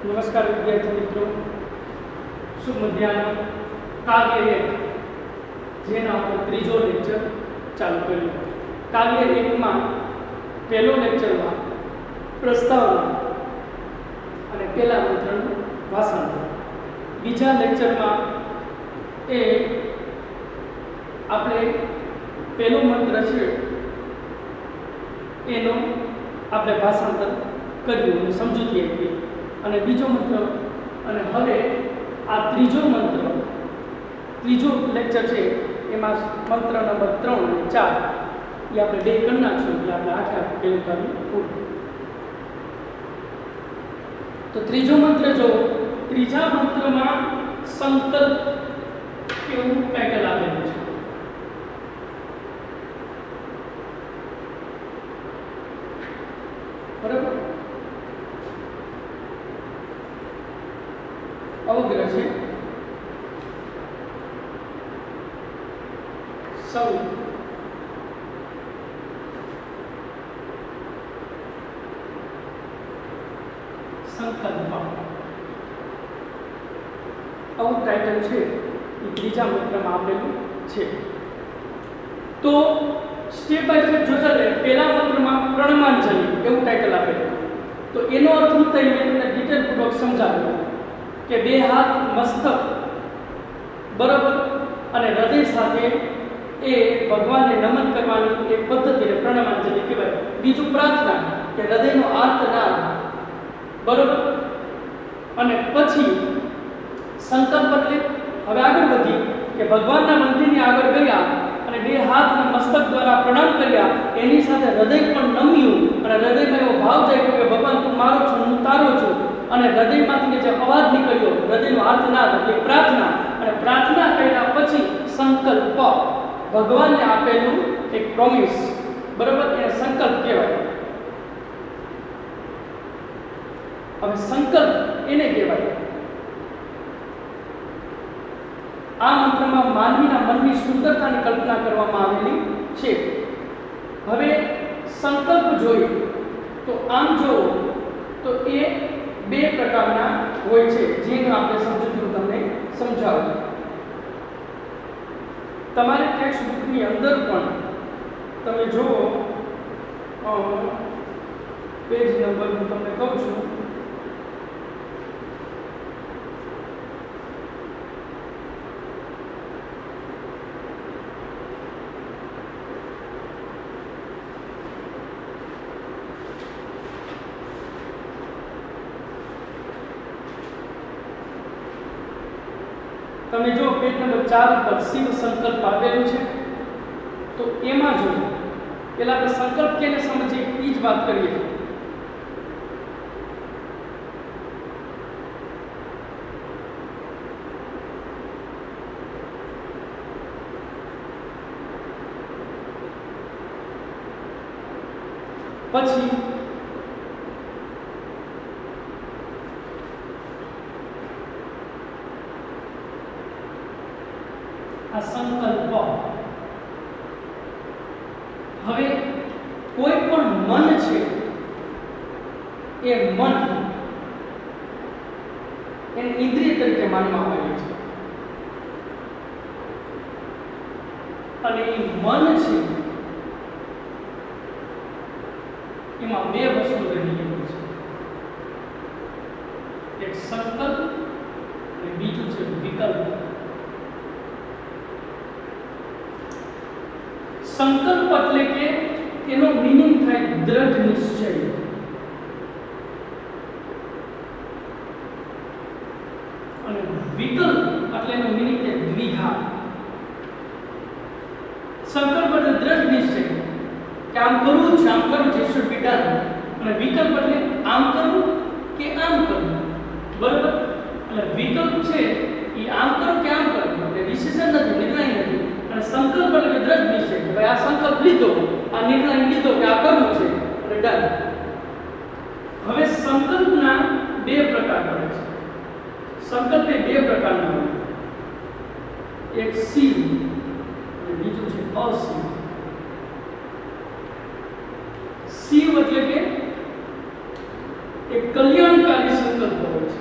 नमस्कार विद्यार्थी मित्रों, शुभ मध्याह्न। काव्य एक जेना આપણે ત્રીજો લેક્ચર ચાલુ કર્યો। કાવ્ય 1 માં પહેલો લેક્ચરમાં પ્રસ્તાવના અને પહેલા મંત્રનું ભાષાંતર, બીજા લેક્ચરમાં એ આપણે પહેલો મંત્ર છે એનો આપણે ભાષાંતર કર્યું, સમજૂતી આપી અને બીજો મંત્ર અને હવે આ ત્રીજો મંત્ર, ત્રીજો લેક્ચર છે એમાં મંત્ર નંબર 3 અને 4 એ આપણે બે કરી નાખશું એટલે આપણે આખા પેલું કાવ્ય પૂરું। તો ત્રીજો મંત્ર જો ત્રીજા મંત્રમાં સંકલ્પ એવું ટાઇટલ આપેલું છે। બરાબર, અવગ્રહ છે સૌ સંકલ્પ આવું ટાઇટલ છે એ ત્રીજા મંત્રમાં આપેલું છે। તો સ્ટેપ બાય સ્ટેપ જોતા રહે। પહેલા મંત્રમાં પ્રણમાંજલિ એવું ટાઇટલ આપેલું, તો એનો અર્થ હું મેં તમને ડિટેલ પૂર્વક સમજાવ્યો કે બે હાથ મસ્તક બરાબર અને હૃદય સાથે એ ભગવાનને નમન કરવાની એક પદ્ધતિને પ્રણમાંજલિ કહેવાય। બીજું પ્રાર્થના કે હૃદયનો આર્તનાદ બરાબર, અને પછી સંકલ્પ એટલે હવે આગળ વધી કે ભગવાનના મંદિરની આગળ ગયા અને બે હાથના મસ્તક દ્વારા પ્રણામ કર્યા, એની સાથે હૃદય પણ નમ્યું અને હૃદયમાં એવો ભાવ જાગ્યો કે ભગવાન તું મારો છો, હું તારો છું, અને હૃદયમાંથી જે અવાજ નીકળ્યો હૃદયનો આર્તનાદ એટલે પ્રાર્થના, અને પ્રાર્થના કર્યા પછી સંકલ્પ ભગવાનને આપેલું એક પ્રોમિસ બરાબર, એને સંકલ્પ કહેવાય। હવે સંકલ્પ એને કહેવાય। આ મંત્રમાં માનવીના મનની સુંદરતાની કલ્પના કરવામાં આવેલી છે। હવે સંકલ્પ જોઈએ તો આમ જો તો એ બે પ્રકારના હોય છે, જેનું આપણે સમજૂતી તમને સમજાવું। તમારે ટેક્સ્ટ બુકની અંદર પણ તમે જુઓ, પેજ નંબર હું તમને કહું છું, તમે જો પેજ નંબર 4 પર શિવ સંકલ્પ આપેલું છે, તો એમાં જો પેલા આપણે સંકલ્પ કેને સમજીએ એ જ વાત કરીએ। પછી આ સંકલ્પ, હવે કોઈ પણ મન છે એ મન એને ઇન્દ્રિય તરીકે માનવામાં આવે છે, અને એ મન છે એમાં બે વસ્તુ રહેલી છે, એક સંકલ્પ અને બીજું છે વિકલ્પ। સંકલ્પ એટલે કે એનો મીનિંગ થાય દ્રઢ નિશ્ચય, અને વિકલ્પ એટલે એનો મીનિંગ છે દ્વિધા। સંકલ્પ એટલે દ્રઢ નિશ્ચય કે આમ કરવું છે, આમ કરવું છે, શુડ બી ડન, અને વિકલ્પ એટલે આમ કરવું કે આમ કરવું બરાબર। એટલે વિકલ્પ છે એ આમ કરવું કે આમ કરવું એટલે ડિસિઝન નથી, નિર્ણય નથી, અને સંકલ્પ એટલે દ્રઢ નિશ્ચય કે ભાઈ આ સંકલ્પ લીધો, આ નિર્ણય લીધો કે આ કરવું છે એટલે ડન। હવે સંકલ્પના બે પ્રકાર પડે છે। સંકલ્પ એ બે પ્રકારના હોય, એક શિવ અને બીજું છે અશિવ। શિવ એટલે કે એક કલ્યાણકારી સંકલ્પ હોય છે,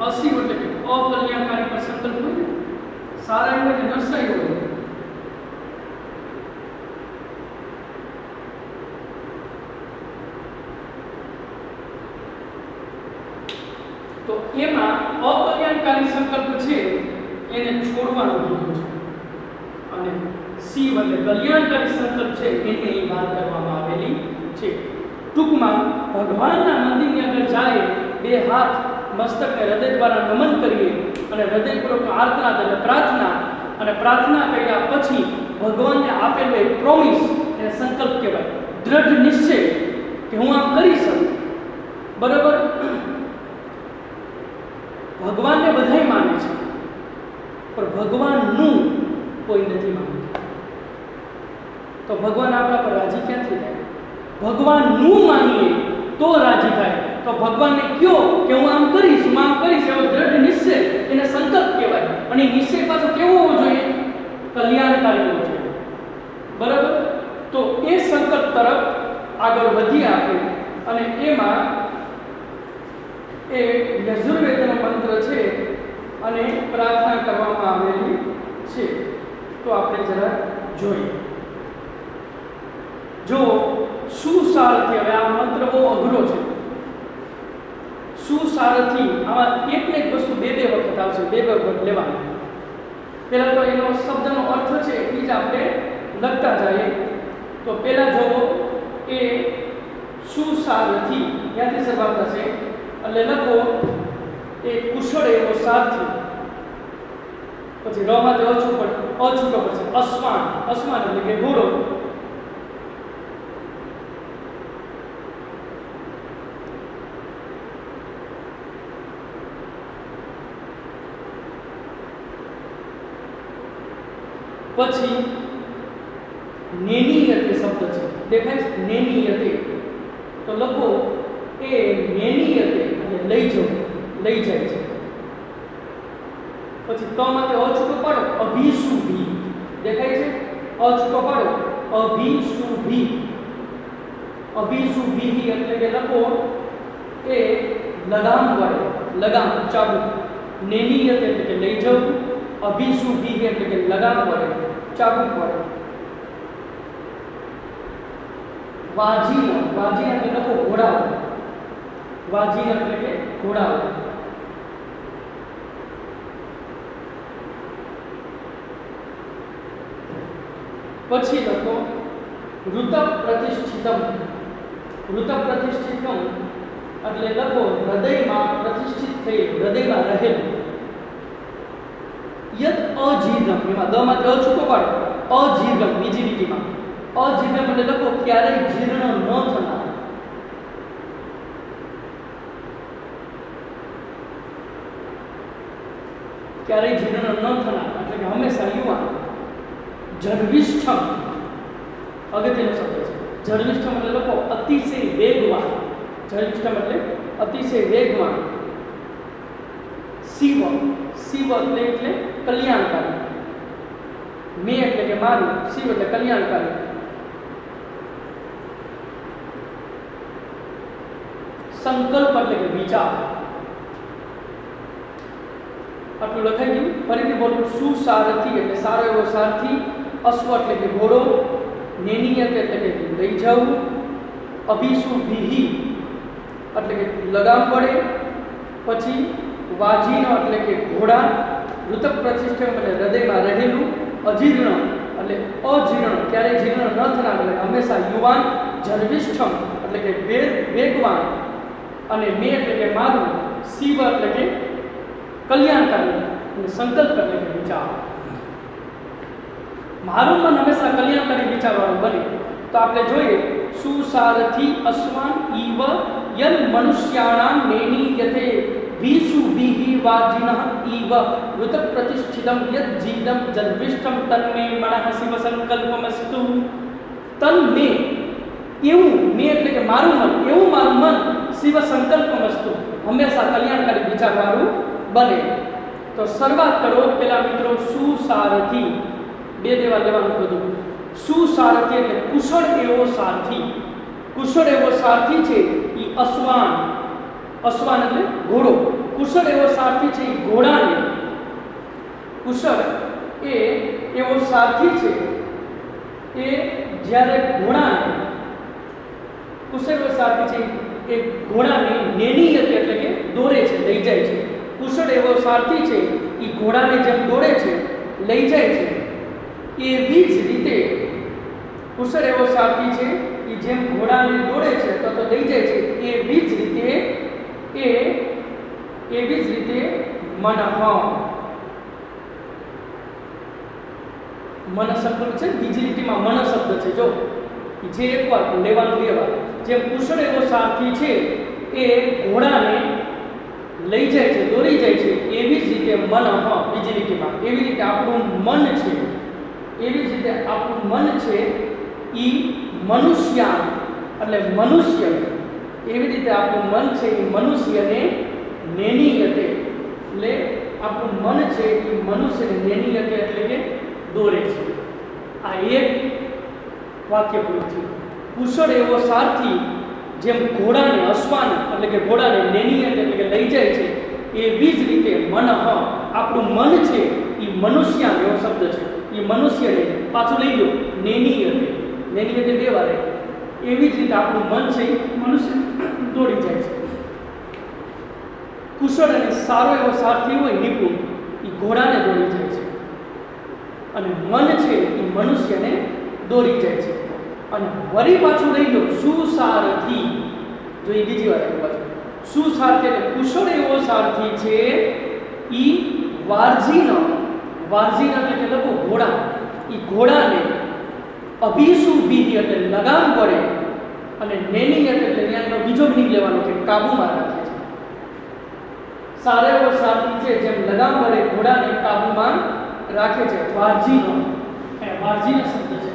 અસીવ એટલે કે અકલ્યાણકારી પર સંકલ્પ હોય ને, સારા હોય ને નરસાઈ હોય. તો એમાં અકલ્યાણકારી સંકલ્પ છે એને છોડવાનું કીધું છે, અને શિવ એટલે કલ્યાણકારી સંકલ્પ છે એને અહીં વાત કરવામાં આવેલી છે. ટૂંકમાં ભગવાનના મંદિરની અંદર જાય, બે હાથ મસ્તકને હૃદય દ્વારા નમન કરીએ અને હૃદયપૂર્વક આર્તનાદ એટલે પ્રાર્થના, અને પ્રાર્થના કર્યા પછી ભગવાનને આપેલો એક પ્રોમિસ એને સંકલ્પ કહેવાય, દ્રઢ નિશ્ચય કે હું આમ કરીશ. બરાબર. ભગવાનને બધાય માને છે, પણ ભગવાનનું કોઈ નથી માનતું. તો ભગવાન આપણા પર રાજી ક્યાંથી થાય? ભગવાનનું માનીએ તો રાજી થાય. તો ભગવાનને કયો કે હું આમ કરીશ, હું આમ કરીશ, એવો દ્રઢ નિશ્ચય એને સંકલ્પ કહેવાય. અને નિશ્ચય પાછો કેવો હોવો જોઈએ? કલ્યાણકારી હોવો જોઈએ. બરાબર. તો એ સંકલ્પ તરફ આગળ વધી આપણે, અને એમાં એ યજુર્વેદનો મંત્ર છે અને પ્રાર્થના કરવામાં આવેલી છે. તો આપણે જરા જોઈએ. જો સુસારથી, હવે આ મંત્ર બહુ અઘરો છે. સુસારથી આમાં એક ને એક વસ્તુ બે વખત આવશે, બે વખત લેવાની. પહેલા તો એનો શબ્દનો અર્થ છે એ જ આપણે લખતા જઈએ. તો પહેલા જો એ સુસારથી ત્યાંથી શરૂઆત થશે, એટલે લખો એ કુશળ એવો સારથી, પછી ર માં અછૂટો પડશે અસ્માન. અસ્માન એટલે કે ઘોડો. પછી નેનીયતે શબ્દ છે, દેખાય છે નેનીયતે. તો લખો એ નેનીયતે એટલે લઈ જવું, લઈ જાય છે. પછી ત માટે અછૂટો પાડો અભિશુભી, દેખાય છે અછૂટો પાડો અભિશુભી. અભિશુભી એટલે કે લખો એ લગામ વડે, લગામ ચાબુક. નેનીયતે એટલે કે લઈ જવું, અભિશુભી એટલે કે લગામ વડે, ચાબુક વડે. વાજીન, વાજીન એટલે લખો ઘોડા. વાજીન એટલે કે ઘોડા. પછી લખો ઋત પ્રતિષ્ઠિતમ. ઋત પ્રતિષ્ઠિતમ એટલે લખો હૃદયમાં પ્રતિષ્ઠિત થઈ, હૃદયમાં રહેલું. યદ અજીર્ણમ, એમાં દ માં દ છૂટો પાડો અજીર્ણમ, બીજી લીટીમાં અજીર્ણમ એટલે લખો ક્યારેય જીર્ણ ન થનાર. ક્યારેય જીર્ણ ન થનાર એટલે કે હંમેશા યુવાન. જર્વિષ્ઠમ અગત્યનો શબ્દ છે. જર્વિષ્ઠમ એટલે લખો અતિશય વેગવાન. જર્વિષ્ઠમ એટલે અતિશય વેગવાન. શિવ, શિવ એટલે કલ્યાણકારી. મેં એટલે કે મારું, શિવ એટલે કલ્યાણકારી. સંકલ્પ એટલે કે વિચાર. આટલું લખાઈ ગયું. ફરીથી બોલું. સુસારથી એટલે સારો એવો સારથી. અશ્વ એટલે કે ઘોડો. નેનિયત એટલે કે લઈ જવું. અભિશુભિહી એટલે કે લગામ વડે. પછી વાજીનો એટલે કે ઘોડા. ઋત પ્રતિષ્ઠિત એટલે હૃદયમાં રહેલું. અજીર્ણ એટલે અજીર્ણ, ક્યારેય જીર્ણ ન થનાર એટલે હંમેશા યુવાન. જર્વિષ્ઠમ એટલે કે વેગવાન. અને મેં એટલે કે મારું. શિવ એટલે કે કલ્યાણકારી. અને સંકલ્પ એટલે કે વિચાર. મારું મન હંમેશા કલ્યાણકારી વિચારવાળું બને. તો આપણે જોઈએ સુસારથી અશ્વાન ઈવ યન મનુષ્યાણામ નેનીયતે વિશુભિહી વાજિનઃ ઈવ ઋત પ્રતિષ્ઠિતમ યદ જીદમ જર્વિષ્ઠમ તન્મે મનઃ શિવ સંકલ્પમસ્તુ. તન્મે એવું, મેં એટલે કે મારું મન, એવું મારું મન શિવ સંકલ્પમસ્તુ હંમેશા કલ્યાણકારી વિચારવાળું બને. તો શરૂઆત કરો પેલા મિત્રો સુસારથી. બે દેવા લેવાનું બધું. સુસારથી એટલે કુશળ એવો સારથી. કુશળ એવો સારથી છે એ અશ્વાન. અશ્વાન એટલે ઘોડો. કુશળ એવો સારથી છે એ ઘોડાને, કુશળ એ એવો સારથી છે એ જ્યારે ઘોડાને, કુશળ એવો સારથી છે એ ઘોડાને નેની હતી એટલે કે દોરે છે, લઈ જાય છે. કુશળ એવો સારથી છે એ ઘોડાને જેમ દોરે છે, લઈ જાય છે, એવી જ રીતે કુશળ એવો સારથી છે એ જેમ ઘોડાને દોરે છે તો લઈ જાય છે, એવી જ રીતે મન શબ્દ છે, બીજી લીટીમાં મન શબ્દ છે. જો જે એકવાર લેવાનું લેવા, જેમ કુશળ એવો સારથી છે એ ઘોડાને લઈ જાય છે, દોરી જાય છે, એવી જ રીતે મન, બીજી લીટીમાં એવી રીતે આપણું મન છે, એવી જ રીતે આપણું મન છે એ મનુષ્ય એટલે મનુષ્ય, એવી રીતે આપણું મન છે એ મનુષ્યને નેનીયતે, એટલે આપણું મન છે એ મનુષ્યને નેનીયતે એટલે કે દોરે છે. આ એક વાક્ય પૂરું થયું. કુશળ એવો સારથી જેમ ઘોડાને, અશ્વાન એટલે કે ઘોડાને નેનીયતે એટલે કે લઈ જાય છે, એવી જ રીતે મન, આપણું મન છે એ મનુષ્ય એવો શબ્દ છે, એ મનુષ્યને પાછું લઈ ગયો નેનીયતે, નેનીયતે બે વાર, એવી જ રીતે આપણું મન છે એ મનુષ્ય દોડી જાય છે. કુશળ અને સારો એવો સારથી હોય, નિપુણ, એ ઘોડાને દોડી જાય છે, અને મન છે એ મનુષ્યને દોરી જાય છે. અને વળી પાછું રહી ગયો સુસારથી, જો એ બીજી વાર આવ્યું પાછું સુસારથી, એટલે કુશળ એવો સારથી છે એ વારજીનો, એટલે કે લખો ઘોડા, એ ઘોડાને અભિસુભી એટલે લગામ પડે, અને નેની એટલે એનો બીજો મિનિંગ લેવાનો કે કાબુમાં રાખે છે. સારો એવો સારથી છે જેમ લગામ પડે ઘોડાને કાબુમાં રાખે છે. વારજીનો, વારજીનો શબ્દ છે.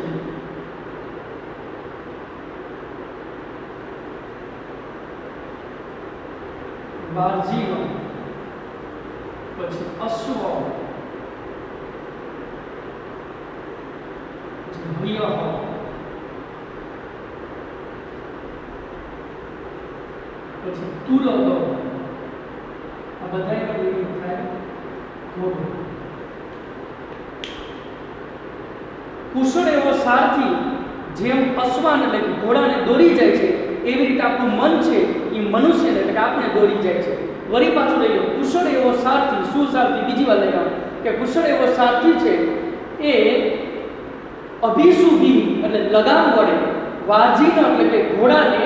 વારજીનો, પછી અશ્વ, ભય, પછી તુલતો, આ બધાનો મિનિંગ થાય ઘોડો. કુશળ એવો સારથી જેમ અશ્વાન એટલે કે ઘોડાને દોરી જાય છે, એવી રીતે આપણું મન છે એ મનુષ્યને એટલે કે આપણે દોરી જાય છે. વળી પાછું લઈ લો કુશળ એવો સારથી, સુસારથી, બીજી વાર લઈ લો કે કુશળ એવો સારથી છે એ અભિસુભી એટલે લગામ વડે, વાજીનો એટલે કે ઘોડાને,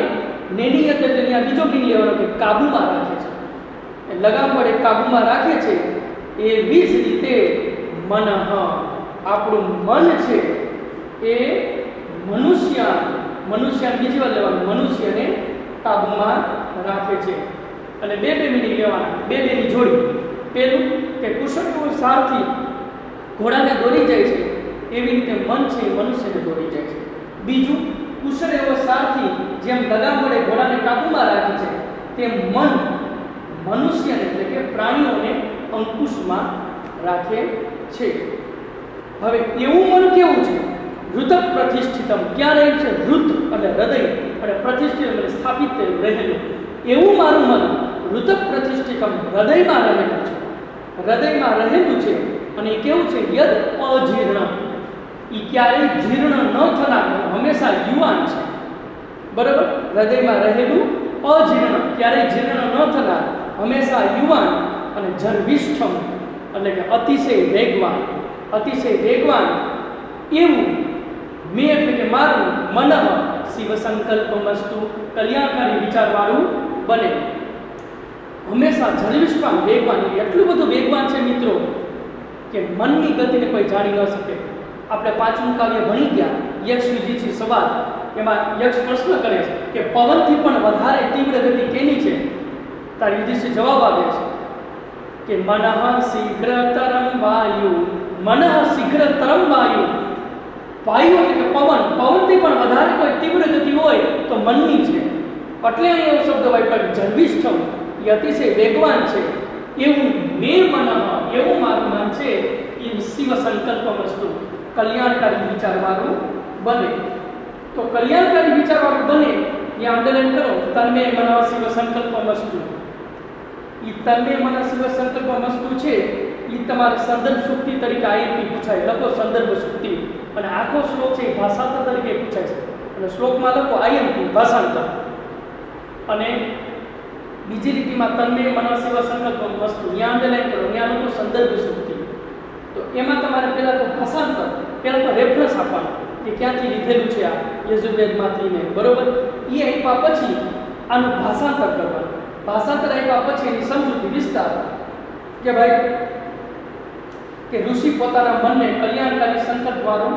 નેનીયત એટલે ત્યાં બીજો મિનિંગ લેવાનો કે કાબુમાં રાખે છે, લગામ વડે કાબુમાં રાખે છે. એવી જ રીતે મન, આપણું મન છે એ મનુષ્ય, બીજી વાર લેવાનું, મનુષ્યને કાબુમાં રાખે છે. અને બે મિનિંગ લેવાના, બેની જોડી. પહેલું કે કુશળ એવો સારથી ઘોડાને દોરી જાય છે, એવી રીતે મન છે એ મનુષ્યને દોરી જાય છે. બીજું, કુશળ એવો સારથી જેમ લગામ વડે ઘોડાને કાબુમાં રાખે છે, તેમ મન મનુષ્યને એટલે કે પ્રાણીઓને અંકુશમાં રાખે છે. હવે એવું મન કેવું છે? હૃદય પ્રતિષ્ઠિતમ, ક્યાં રહે છે? હૃદ એટલે હૃદય, અને પ્રતિષ્ઠિત એટલે સ્થાપિત રહેલું. એવું મારું મન હૃદય પ્રતિષ્ઠિતમ, હૃદયમાં રહેલું છે, હૃદયમાં રહેલું છે. અને એ કેવું છે? યદ અજીર્ણ, એ ક્યારેય જીર્ણ ન થનાર, હંમેશા યુવાન છે. બરાબર? હૃદયમાં રહેલું અજીર્ણ, ક્યારેય જીર્ણ ન થનાર, હંમેશા યુવાન. અને જર્વિષ્ઠમ એટલે કે અતિશય વેગવાન, એવું મેં એટલે કે મારું મન શિવ સંકલ્પમસ્તુ, કલ્યાણકારી વિચારવાળું બને. હંમેશા જર્વિષ્ઠવાન, વેગવાન, એટલું બધું વેગવાન છે મિત્રો કે મનની ગતિને કોઈ જાણી ન શકે. આપણે પાંચમું કાવ્ય ભણી ગયા યક્ષ વિધિથી સવાલ, એમાં યક્ષ પ્રશ્ન કરે છે કે પવનથી પણ વધારે તીવ્ર ગતિ કેની છે? તારી યુધિષ્ઠિર જવાબ આપે છે કે મનઃ શીઘ્રતરમ વાયુ, વાયુ એટલે કે પવનથી પણ વધારે કોઈ તીવ્ર ગતિ હોય તો મનની છે. એટલે અહીં એવો શબ્દ વાપર્યો જર્વિષ્ઠમ, એ અતિશય વેગવાન છે. એવું મેં મનઃ, એવું મારું મન છે એ શિવ સંકલ્પમસ્તુ, કલ્યાણકારી વિચારવાળું બને. તો કલ્યાણકારી વિચારવાળું બને, એ અંડરલાઈન કરો, તન્મે મનઃ શિવ સંકલ્પમસ્તુ. એ તન્મે મનસ્વ સંકલ્પ વસ્તુ છે એ તમારે સંદર્ભ સુક્તિ તરીકે આઈપી પૂછાય, લખો સંદર્ભ સુક્તિ. અને આખો શ્લોક છે એ ભાષાંતર તરીકે પૂછાય છે, અને શ્લોકમાં લખો આઈએમપી ભાષાંતર. અને બીજી રીતિમાં તન્મે મનસ્વ સંકલ્પ વસ્તુ ત્યાં અંડરલાઈન કરો, ત્યાં લખો સંદર્ભ સુક્તિ. તો એમાં તમારે પહેલા તો ભાષાંતર, પહેલા તો રેફરન્સ આપવાનો કે ક્યાંથી લીધેલું છે આ યજુર્વેદમાંથી ને, બરોબર. એ આપ્યા પછી આનું ભાષાંતર કરવાનું. ભાષાંતર આપ્યા પછી એની સમજૂતી વિસ્તાર કે ભાઈ કે ઋષિ પોતાના મનને કલ્યાણકારી સંકલ્પ વાળું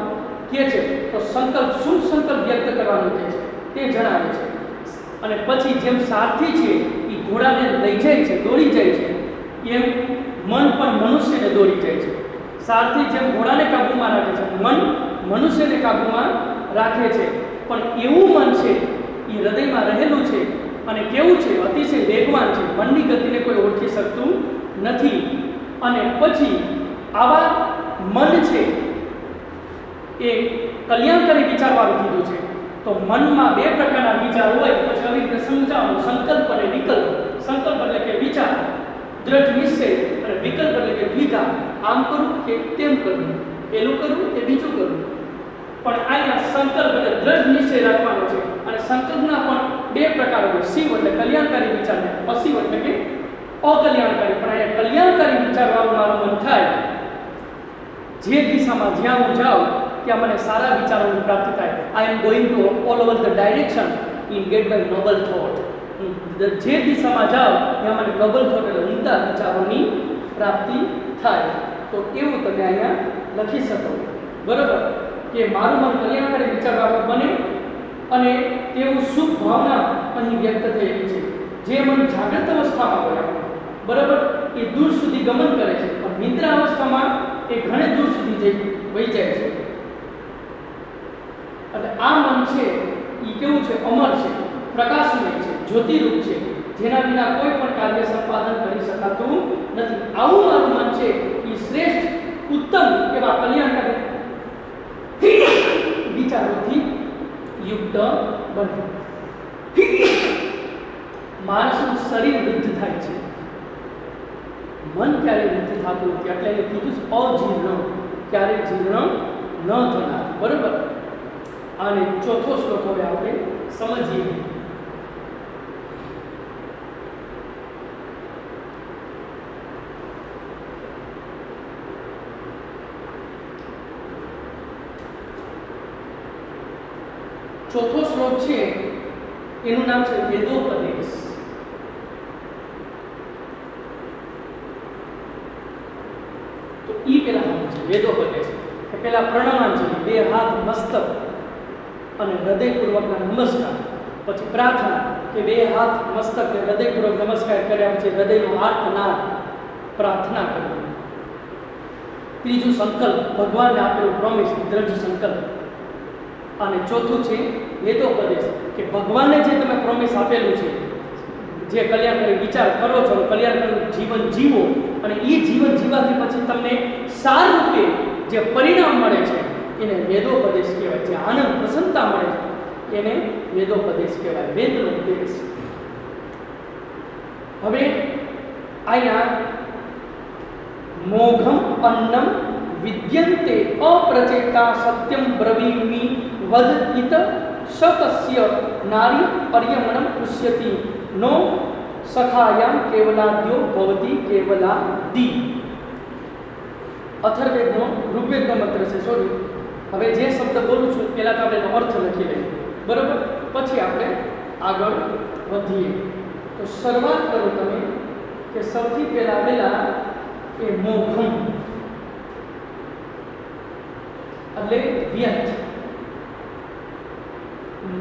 કહે છે, તો સંકલ્પ શું સંકલ્પ વ્યક્ત કરવાનું કહે છે તે જણાવે છે. અને પછી જેમ સારથી છે એ ઘોડાને લઈ જાય છે, દોડી જાય છે, એમ મન પણ મનુષ્યને દોડી જાય છે. સારથી જેમ ઘોડાને કાબૂમાં રાખે છે, મન મનુષ્યને કાબૂમાં રાખે છે. પણ એવું મન છે એ હૃદયમાં રહેલું છે અને કેવું છે, અતિશય વેગવાન છે, મનની ગતિને કોઈ ઓળખી શકતું નથી. અને પછી આવા મન છે એ કલ્યાણકારી વિચારવાળું કીધું છે. તો મનમાં બે પ્રકારના વિચાર હોય, પછી આવી રીતે સમજાવવાનું, સંકલ્પ અને વિકલ્પ. સંકલ્પ એટલે કે વિચાર, દ્રઢ નિશ્ચય, અને વિકલ્પ એટલે કે દ્વિધા, આમ કરું કે તેમ કરું, પેલું કરું કે બીજું કરું. પણ અહીંયા સંકલ્પ એટલે દ્રઢ નિશ્ચય રાખવાનો છે. અને સંકલ્પના પણ બે પ્રકાર હોય, શિવ એટલે કલ્યાણકારી વિચાર ને અશિવ એટલે કે અકલ્યાણકારી. પણ અહીંયા કલ્યાણકારી વિચારવાળું મારું મન થાય, જે દિશામાં જ્યાં હું જાઉં ત્યાં મને સારા વિચારોની પ્રાપ્તિ થાય. I am going to all over the direction in get by noble thought. જે દિશામાં જાઉં ત્યાં મને નોબલ થોટ એટલે ઉમદા વિચારોની પ્રાપ્તિ થાય. તો એવું તમે અહીંયા લખી શકો, બરોબર, કે મારું મન કલ્યાણકારી વિચારવાળું બને અને તેવું શુભ ભાવના અહીં વ્યક્ત થયેલી છે. જે મન જાગૃત અવસ્થામાં હોય, બરાબર, એ દૂર સુધી ગમન કરે છે, પણ નિદ્રા અવસ્થામાં એ ઘણે દૂર સુધી વહી જાય છે. અને આ મન છે એ કેવું છે, અમર છે, પ્રકાશમય છે, જ્યોતિરૂપ છે, જેના વિના કોઈ પણ કાર્ય સંપાદન કરી શકાતું નથી. આવું મારું મન છે એ શ્રેષ્ઠ ઉત્તમ એવા કલ્યાણકારી વિચારોથી યુક્ત બને. માણસનું શરીર વૃદ્ધ થાય છે, મન ક્યારેય વૃદ્ધ થતું નથી. એટલે એને કીધું છે અજીર્ણ, ક્યારેય જીર્ણ ન થનાર, બરોબર. અને ચોથો શ્લોક હવે આપણે સમજીએ. ચોથો શ્લોક છે એનું નામ છે વેદોપદેશ. તો ઈ પેલા છે વેદોપદેશ કે પેલા પ્રણમાંજલિ, બે હાથ મસ્તક અને હૃદયપૂર્વકના નમસ્કાર. પછી પ્રાર્થના કે બે હાથ મસ્તક કે હૃદયપૂર્વક નમસ્કાર કર્યા પછી હૃદયનો આર્તનાદ પ્રાર્થના કરવી. ત્રીજું સંકલ્પ, ભગવાનને આપેલો પ્રોમિસ, દ્રઢ સંકલ્પ. અને ચોથું છે વેદોપદેશ કે ભગવાનને જે તમે પ્રોમિસ આપેલું છે, જે કલ્યાણકારી વિચાર કરો છો, કલ્યાણકારી જીવન જીવો, અને એ જીવન જીવવાથી પછી તમને સારરૂપે જે પરિણામ મળે છે એને વેદોપદેશ કહેવાય. જે આનંદ પ્રસન્નતા મળે છે એને વેદોપદેશ કહેવાય, વેદનો ઉપદેશ. હવે અહીંયા મોઘમ અન્નમ વિદ્યન્તે અપ્રચેતા સત્યમ બ્રવીમિ વદ ઇત સતસ્ય નારી પર્યમણમ પુષ્યતિ નો સખાયામ કેવલાદ્યો ભવતી કેવલાદી. અથર્વવેદનો ઋગ્વેદનો મંત્ર છે. સોરી, હવે જે શબ્દ બોલું છું પહેલા તો આપણે એનો અર્થ લખી લઈએ, બરોબર, પછી આપણે આગળ વધીએ. તો શરૂઆત કરો તમે કે સૌથી પહેલા એ મોઘમ એટલે વ્યર્થ.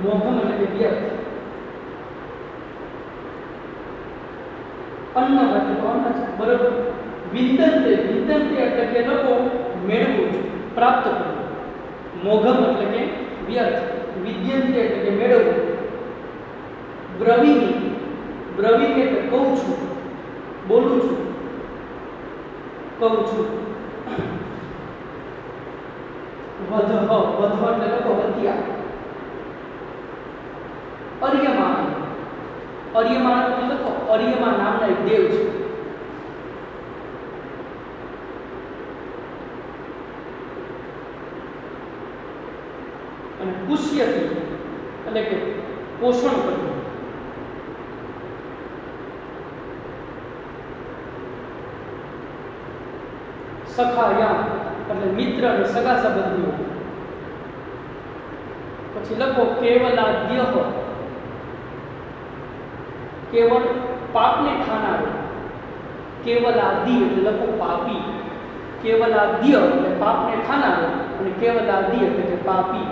મોઘમ એટલે વ્યર્થ. અન્ન એટલે અન્ન છે, બરોબર. વિંદંતે, વિંદંતે એટલે કે લોકો મેળવું, પ્રાપ્ત કરવું. મોઘમ એટલે કે વ્યર્થ, વિદ્યંતે એટલે કે મેળવવું. બ્રવીમિ, બ્રવીમિ એટલે કહું છું, બોલું છું, કહું છું. વધહ, વધહ એટલે લોકો હત્યા. અર્યમાન, અર્યમા લખો, અર્યમા નામના એક દેવ છે. અને પુષ્યથી એટલે કે પોષણ કરવું. સખાયા એટલે મિત્ર અને સગા સંબંધીઓ. પછી લખો કેવલાદ્ય, કેવલ પાપને ખાનારો. કેવલાદિ એટલે લખો પાપી. કેવલાદ્ય એટલે પાપને ખાનારો અને કેવલાદિ એટલે કે પાપી.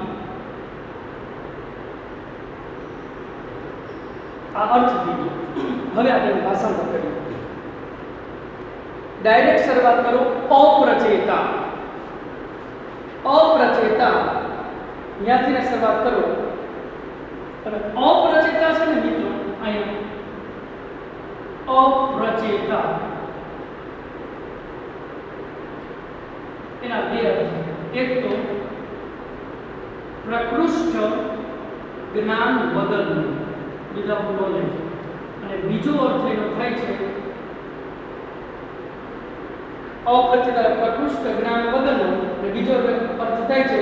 આ અર્થ થઈ ગયો. હવે આપણે ભાષાંતર કરીએ. ડાયરેક્ટ શરૂઆત કરો. અપ્રચેતા. અપ્રચેતા ત્યાંથી શરૂઆત કરો. અને અપ્રચેતા છે ને મિત્રો, અહીંયા અપ્રચેતા એના બે અર્થ. એક તો પ્રકૃષ્ટ જ્ઞાન વગરનું, વિધાઉટ નોલેજ. અને બીજો અર્થ એનો થાય છે અપ્રચેતા, પ્રકૃષ્ટ જ્ઞાન વગરનો. અને બીજો અર્થ થાય છે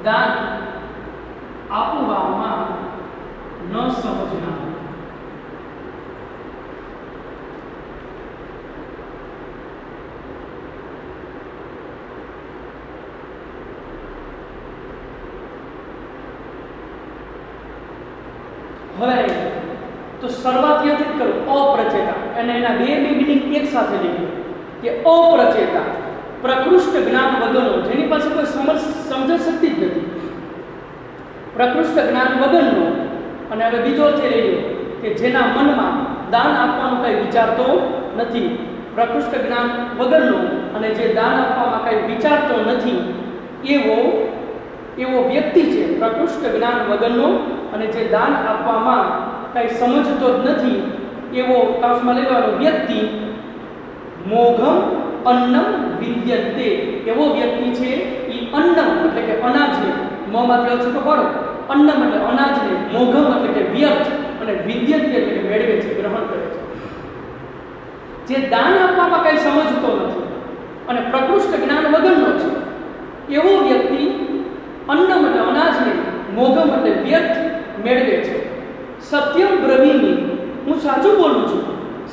દાન આપવામાં ન સમજનાર. હવે તો શરૂઆત ત્યાંથી જ કરો. અપ્રચેતા અને એના બે મિનિંગ એક સાથે લઈએ કે અપ્રચેતા પ્રકૃષ્ટ જ્ઞાન વગરનો, જેની પાસે કોઈ સમજ શક્તિ જ નથી. પ્રકૃષ્ટ જ્ઞાન વગરનો. અને હવે બીજો અર્થ લઈએ કે જેના મનમાં દાન આપવાનું કંઈ વિચારતો નથી. પ્રકૃષ્ટ જ્ઞાન વગરનો અને જે દાન આપવામાં કંઈ વિચારતો નથી એવો વ્યક્તિ છે. પ્રકૃષ્ટ જ્ઞાન વગરનો અને જે દાન આપવામાં કંઈ સમજતો જ નથી એવો કાંસમાં લેવાનો વ્યક્તિ. મોઘમ અન્નમ વિદ્યતે, એવો વ્યક્તિ છે એ અન્નમ એટલે કે અનાજને, મોંમાંથી છૂટો પાડો, અન્નમ એટલે અનાજને, મોઘમ એટલે કે વ્યર્થ, અને વિદ્યતે એટલે કે મેળવે છે, ગ્રહણ કરે છે. જે દાન આપવામાં કંઈ સમજતો નથી અને પ્રકૃષ્ટ જ્ઞાન વગરનો છે એવો વ્યક્તિ અન્નમ એટલે અનાજને, મોઘમ એટલે વ્યર્થ મેળવે છે. સત્યમ બ્રવીમી, હું સાચું બોલું છું.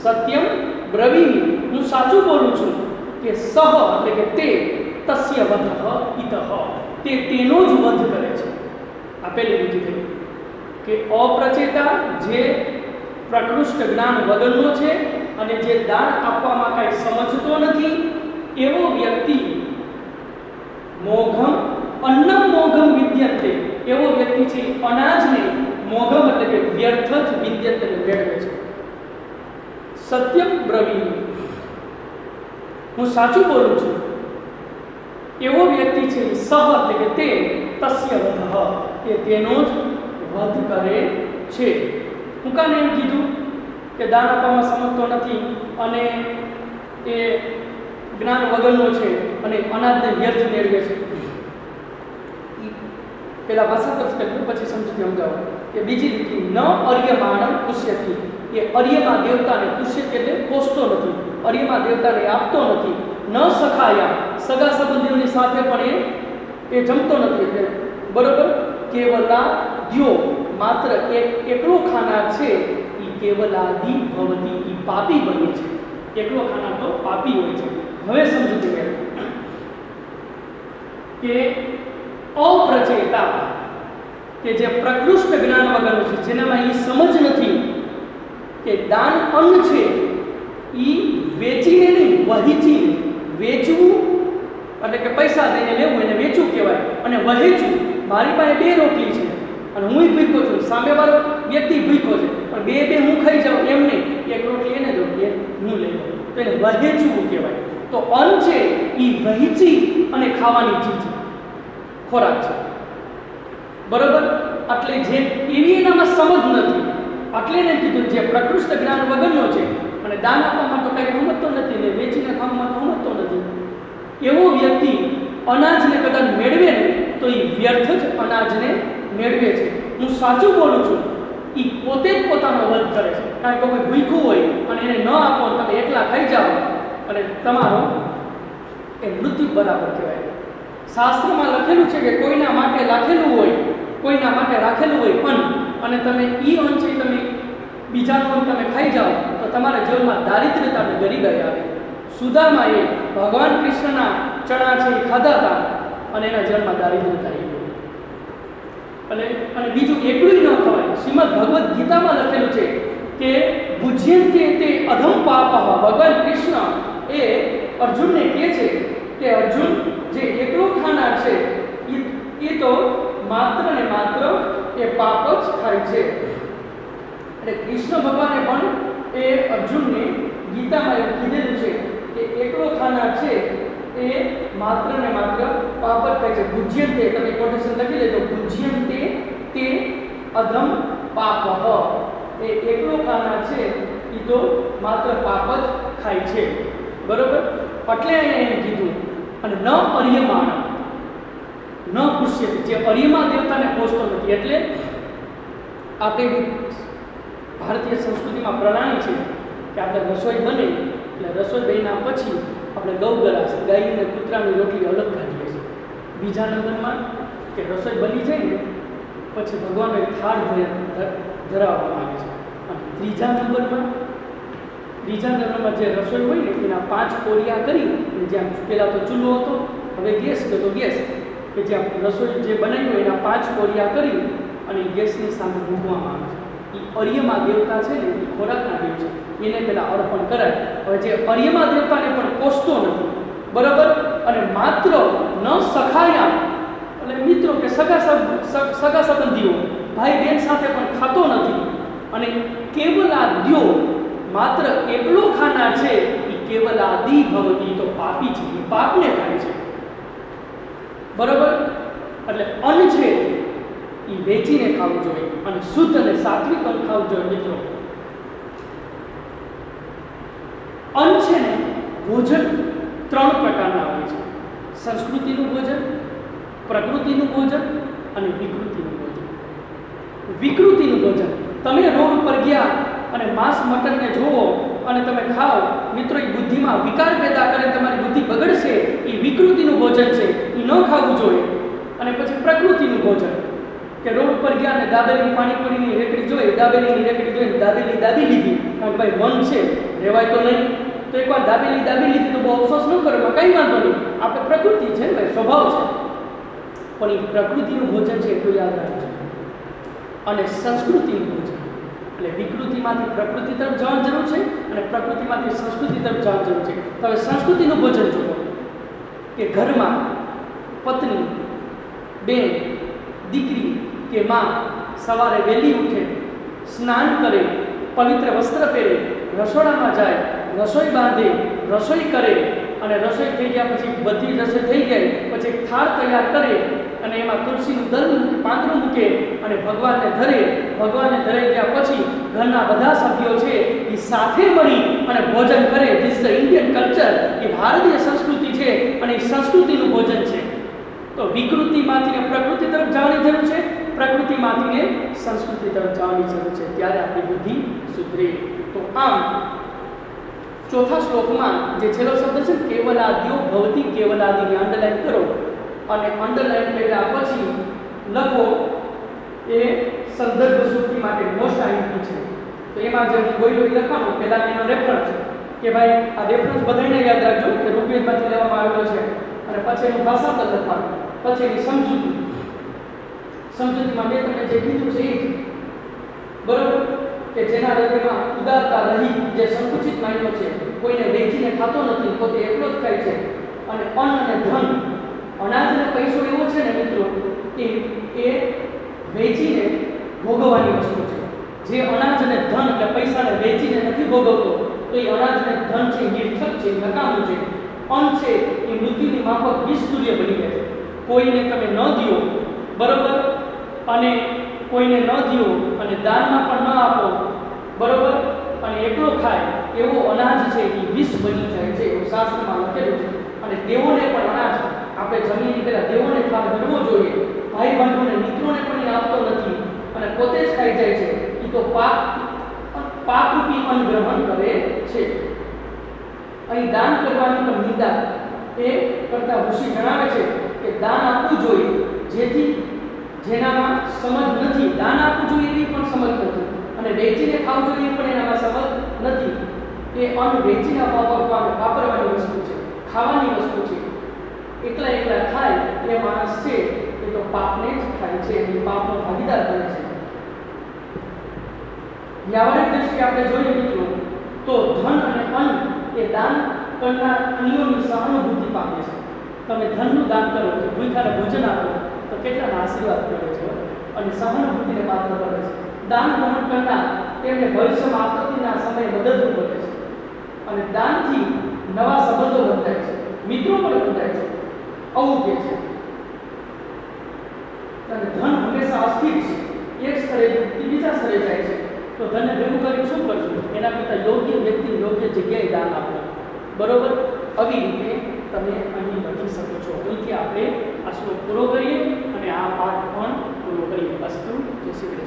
સત્યમ બ્રવીમી, હું સાચું બોલું છું કે સહ એટલે કે તે, તસ્ય વધઃ ઇતઃ, તે તેનો જ વધ કરે છે. આ પહેલી લીટી થઈ કે અપ્રચેતા જે પ્રકૃષ્ટ જ્ઞાન વગરનો છે અને જે દાન આપવામાં કાંઈ સમજતો નથી એવો વ્યક્તિ. મોઘમ અન્નમ મોઘમ વિદ્યતે, એવો વ્યક્તિ છે અનાજને મોઘમ એટલે કે વ્યર્થ જ વિદ્યતે મેળવે છે. સત્યમ બ્રવીમી, હું સાચું બોલું છું એવો વ્યક્તિ છે સહ એટલે કે તે, તસ્ય વધઃ, એ તેનો જ વધ કરે છે. હું કાને એમ કીધું કે દાન આપવામાં સમજતો નથી અને એ જ્ઞાન વગરનો છે અને અનાજને વ્યર્થ મેળવે છે. પેલા ભાષાંતર કર્યું પછી સમજાવો કે બીજી રીતે ન અર્યમાણમ પુષ્યતિ, એ અર્યમા દેવતાને, પુષ્યતિ એટલે પોષતો નથી, અર્યમા દેવતાને આપતો નથી. ન સખાયા, સગા સંબંધીઓની સાથે પણ એ જમતો નથી. એટલે બરોબર. કેવલા દ્યો, માત્ર એકલો ખાનાર છે એ કેવલાદિ ભવતી, એ પાપી બને છે. એકલો ખાનાર તો પાપી હોય છે. હવે સમજો કે અપ્રચેતા કે જે પ્રકૃષ્ટ જ્ઞાન વગરનું છે, જેનામાં એ સમજ નથી કે દાન અન્ન છે એ વેચીને નહીં, વહેંચીને. વેચવું એટલે કે પૈસા દઈને લેવું, એને વેચવું કહેવાય. અને વહેંચવું, મારી પાસે 2 રોટલી છે અને હું ભૂખ્યો છું, સામેવાળો વ્યક્તિ ભૂખ્યો છે, પણ બે હું ખાઈ જાઉં એમ નહીં. એક રોટલી એને દો, બે હું લઈ લઉં, તો એને વહેંચવું કહેવાય. તો અન્ન છે એ વહેંચી અને ખાવાની ચીજ, ખોરાક છે. બરોબર. એટલે જે એવી એનામાં સમજ નથી, એટલે એને કીધું જે પ્રકૃષ્ટ જ્ઞાન વગરનો છે અને દાન આપવામાં તો કંઈ સમજતો નથી ને વેચીને ખાવામાં તો સમજતો નથી એવો વ્યક્તિ અનાજને કદાચ મેળવે ને તો એ વ્યર્થ જ અનાજને મેળવે છે. હું સાચું બોલું છું, એ પોતે જ પોતાનો વધ કરે છે. કારણ કે કોઈ ભૂખ્યું હોય અને એને ન આપો, તમે એકલા ખાઈ જાઓ અને તમારો એ મૃત્યુ બરાબર કહેવાય. શાસ્ત્રમાં લખેલું છે કે કોઈના માટે રાખેલું હોય, કોઈના માટે રાખેલું હોય અન્ન, અને તમે એ અન્ન છે તમે બીજાનું અન્ન તમે ખાઈ જાઓ તો તમારા જીવનમાં દારિદ્ર્યતા અને ગરીબાઈ આવે. સુદામાએ ભગવાન કૃષ્ણના ચણા છે એ ખાધા હતા અને એના જીવનમાં દારિદ્ર્યતા આવી ગઈ. અને બીજું એકલું ન ખવાય. શ્રીમદ ભગવદ્ ગીતામાં લખેલું છે કે ભુજ્યંતે તે અધમ પાપઃ. ભગવાન કૃષ્ણ એ અર્જુનને કહે છે કે અર્જુન, જે એકલો ખાનાર છે એ તો માત્ર ને માત્ર એ પાપ જ ખાય છે. એટલે કૃષ્ણ ભગવાને પણ એ અર્જુનને ગીતામાં એવું કીધેલું છે કે એકલો ખાનાર છે એ માત્ર ને માત્ર પાપ જ ખાય છે. ભુજ્યંતે, તમે કોટેશન લખી લેજો, ભુજ્યંતે તે અધમ પાપઃ. એ એકલો ખાનાર છે એ તો માત્ર પાપ જ ખાય છે. બરોબર? એટલે એને એમ કીધું. અને ન અર્યમાણ ન પુષ્યતિ, જે અર્યમા દેવતાને પહોંચતો નથી. એટલે આપણે ભારતીય સંસ્કૃતિમાં પ્રણાલી છે કે આપણે રસોઈ બને એટલે રસોઈ બન્યા પછી આપણે ગૌગરાસ, ગાય અને કૂતરાની રોટલી અલગ કાઢીએ છીએ. બીજા નંબરમાં કે રસોઈ બની જાય ને પછી ભગવાનનો એક થાળ ધરાવવામાં આવે છે. અને ત્રીજા નંબરમાં જે રસોઈ હોય ને એના 5 કોરિયા કરી, જ્યાં પહેલાં તો ચૂલો હતો, હવે ગેસ હતો, ગેસ કે જ્યાં રસોઈ જે બનાવી હોય એના 5 કોરિયા કરી અને ગેસની સામે મૂકવામાં આવે છે. એ અર્યમા દેવતા છે ને એ ખોરાકના દેવ છે, એને પહેલાં અર્પણ કરાય. હવે જે અર્યમા દેવતાને પણ પોષતો નથી, બરાબર, અને માત્ર ન સખાયા એટલે મિત્રો કે સગા સંબંધીઓ ભાઈ બહેન સાથે પણ ખાતો નથી. અને કેવલાદ્યો, માત્ર એકલો ખાનાર છે એ કેવલાદિ ભવતી, તો પાપી છે, એ પાપને ખાય છે. બરાબર? એટલે અન્ન છે એ વેચીને ખાવું જોઈએ અને શુદ્ધ અને સાત્વિક અન્ન ખાવું જોઈએ. મિત્રો, અન્ન છે ને ભોજન 3 પ્રકારના હોય છે: સંસ્કૃતિનું ભોજન, પ્રકૃતિનું ભોજન અને વિકૃતિનું ભોજન. વિકૃતિનું ભોજન, તમે રોડ પર ગયા અને માંસ મટનને જોવો અને તમે ખાઓ, મિત્રો એ બુદ્ધિમાં વિકાર પેદા કરે, તમારી બુદ્ધિ બગડશે. એ વિકૃતિનું ભોજન છે, એ ન ખાવું જોઈએ. અને પછી પ્રકૃતિનું ભોજન, કે રોડ પર ગયા અને દાબેલી પાણીપુરીની રેકડી જોઈ, દાબેલીની રેકડી જોઈને દાબેલી દાબી લીધી, કારણ કે ભાઈ મન છે, રહેવાય તો નહીં. તો એકવાર દાબેલી દાબી લીધી તો બહુ અફસોસ ન કરો, કંઈ વાંધો નહીં, આપણે પ્રકૃતિ છે ને ભાઈ, સ્વભાવ છે. પણ એ પ્રકૃતિનું ભોજન છે એટલું યાદ રાખજો. અને સંસ્કૃતિનું ભોજન એટલે વિકૃતિમાંથી પ્રકૃતિ તરફ જવાની જરૂર છે અને પ્રકૃતિમાંથી સંસ્કૃતિ તરફ જવાની જરૂર છે. તો હવે સંસ્કૃતિનું ભોજન જુઓ કે ઘરમાં પત્ની, બેન, દીકરી કે માં સવારે વહેલી ઉઠે, સ્નાન કરે, પવિત્ર વસ્ત્ર પહેરે, રસોડામાં જાય, રસોઈ બાંધે, રસોઈ કરે, અને રસોઈ થઈ ગયા પછી બધી રસોઈ થઈ જાય પછી એક થાળ તૈયાર કરે અને એમાં તુલસીનું દલ પાંદડું મૂકે અને ભગવાનને ધરે. ભગવાનને ધરાઈ ગયા પછી ઘરના બધા સભ્યો છે એ સાથે મળી અને ભોજન કરે. ધીસ ધ ઇન્ડિયન કલ્ચર, એ ભારતીય સંસ્કૃતિ છે અને એ સંસ્કૃતિનું ભોજન છે. તો વિકૃતિમાંથી પ્રકૃતિ તરફ જવાની જરૂર છે, પ્રકૃતિમાંથી સંસ્કૃતિ તરફ જવાની જરૂર છે, ત્યારે આપણી બુદ્ધિ સુધરે. તો આમ ચોથા શ્લોકમાં જે છેલ્લો શબ્દ છે કેવલાદ્યો ભવતી, કેવલાદિને અંડરલાઈન કરો અને અંડરલાઈન કર્યા પછી લખો એ સંદર્ભ સૂચિ માટે મોસ્ટ આઈએમપી છે. તો એમાં જે બોલ્યો એ લખવાનું, પહેલાં એનો રેફરન્સ કે ભાઈ આ રેફરન્સ બધાને યાદ રાખજો કે ઋગ્વેદમાંથી લેવામાં આવેલો છે. અને પછી એનું ભાષાંતર લખવાનું, પછી એની સમજૂતી. સમજૂતીમાં મેં તમને જે કીધું છે એ બરોબર, કે જેના હૃદયમાં ઉદારતા રહી, જે સંકુચિત માન્યો છે, કોઈને વેચીને ખાતો નથી, પોતે એકલો જ ખાય છે. અને અન્ન અને ધન, અનાજ અને પૈસો એવો છે ને મિત્રો કે એ વેચીને ભોગવવાની વસ્તુ છે. જે અનાજ અને ધન એટલે પૈસાને વેચીને નથી ભોગવતો, તો એ અનાજ અને ધન છે નિર્થક છે, નકામું છે. અન્ન છે એ મૃત્યુની માફક વિષતુલ્ય બની જાય છે. કોઈને તમે ન દો, બરોબર, અને કોઈને ન દો અને દાનમાં પણ ન આપો, બરોબર, અને એકલો ખાય એવો અનાજ છે એ વિષ બની જાય છે, એવું શાસ્ત્રમાં લખેલું છે. અને દેવોને પણ અનાજ આપણે જમીનની પહેલાં દેવોને ખાવા ધરવો જોઈએ. ભાઈ બંધુને મિત્રોને પણ એ આપતો નથી. અને પોતે જ ખાઈ જાય છે એ તો પાપરૂપી અન્ન ગ્રહણ કરે છે. અહીં દાન કરવાની પણ નિંદા એ કરતા ઋષિ જણાવે છે કે દાન આપવું જોઈએ જેથી જેનામાં સમજ નથી, દાન આપવું જોઈએ એની પણ સમજ નથી, અને વેચીને ખાવું જોઈએ પણ એનામાં સમજ નથી. એ અન્ન વેચીને વાપરવાની વસ્તુ છે, ખાવાની વસ્તુ છે. એકલા ખાય એ માણસ છે એ તો પાપને જ ખાય છે, એ પાપનો ભાગીદાર બને છે. વ્યાવહારિક દ્રષ્ટિએ આપણે જોઈએ મિત્રો તો ધન અને અન્ન એ દાન કરનાર અન્યોની સહાનુભૂતિ પામે છે. તમે ધનનું દાન કરો છો, ભૂખ્યાને ભોજન આપો તો કેટલાના આશીર્વાદ કરે છે અને સહાનુભૂતિને પાત્ર બને છે. દાન ગ્રહણ કરનાર તેમને ભવિષ્યમાં આપત્તિના સમયે મદદરૂપ બને છે અને દાનથી નવા સંબંધો બંધાય છે, મિત્રો પણ બંધાય છે. આવું કે છે. અને ધન હંમેશા અસ્થિર છે, એક સ્થળેથી બીજા સ્થળે જાય છે. તો ધનને ભેગું કરી શું કરશું? એના કરતાં યોગ્ય વ્યક્તિ યોગ્ય જગ્યાએ દાન આપો. બરોબર? આવી રીતે તમે અહીં લખી શકો છો. અહીંથી આપણે આ શ્લોક પૂરો કરીએ અને આ પાઠ પણ પૂરો કરીએ. અસ્તુ. જય શ્રી કૃષ્ણ.